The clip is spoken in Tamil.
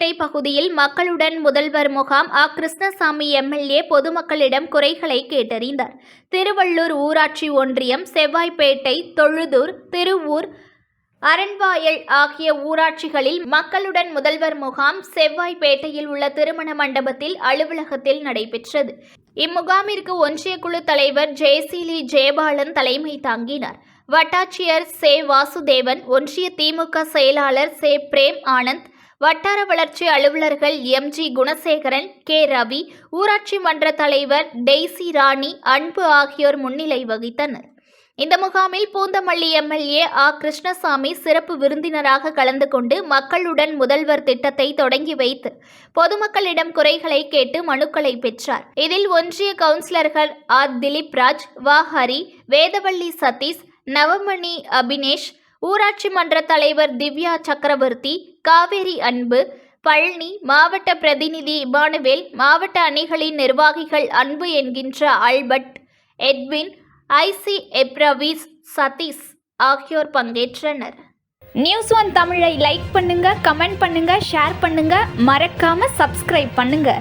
கீழக்கரை பகுதியில் மக்களுடன் முதல்வர் முகாம் கிருஷ்ணசாமி எம்எல்ஏ பொதுமக்களிடம் குறைகளை கேட்டறிந்தார். திருவள்ளூர் ஊராட்சி ஒன்றியம், செவ்வாய்ப்பேட்டை, தொழுதூர், திருவூர், அரண்வாயல் ஆகிய ஊராட்சிகளில் மக்களுடன் முதல்வர் முகாம் செவ்வாய்ப்பேட்டையில் உள்ள திருமண மண்டபத்தில் அலுவலகத்தில் நடைபெற்றது. இம்முகாமிற்கு ஒன்றிய குழு தலைவர் ஜெயசீலி ஜெயபாலன் தலைமை தாங்கினார். வட்டாட்சியர் சே வாசுதேவன், ஒன்றிய திமுக செயலாளர் சே பிரேம் ஆனந்த், வட்டார வளர்ச்சி அலுவலர்கள் எம்ஜி குணசேகரன், கே ரவி, ஊராட்சி மன்ற தலைவர் டெய்சி ராணி, அன்பு ஆகியோர் முன்னிலை வகித்தனர். இந்த முகாமில் பூந்தமல்லி எம்எல்ஏ கிருஷ்ணசாமி சிறப்பு விருந்தினராக கலந்து கொண்டு மக்களுடன் முதல்வர் திட்டத்தை தொடங்கி வைத்து பொதுமக்களிடம் குறைகளை கேட்டு மனுக்களை பெற்றார். இதில் ஒன்றிய கவுன்சிலர்கள் திலீப் ராஜ், ஹரி, வேதவள்ளி சதீஷ், நவமணி அபினேஷ், ஊராட்சி மன்ற தலைவர் திவ்யா சக்கரவர்த்தி, காவேரி அன்பு, பழனி, மாவட்ட பிரதிநிதி இமானுவேல், மாவட்ட அணிகளின் நிர்வாகிகள் அன்பு என்கின்ற ஆல்பர்ட், எட்வின், ஐசி எப்ரவீஸ், சதீஷ் ஆகியோர் பங்கேற்றனர். நியூஸ்1 தமிழை லைக் பண்ணுங்க, கமெண்ட் பண்ணுங்க, ஷேர் பண்ணுங்க, மறக்காம சப்ஸ்கிரைப் பண்ணுங்க.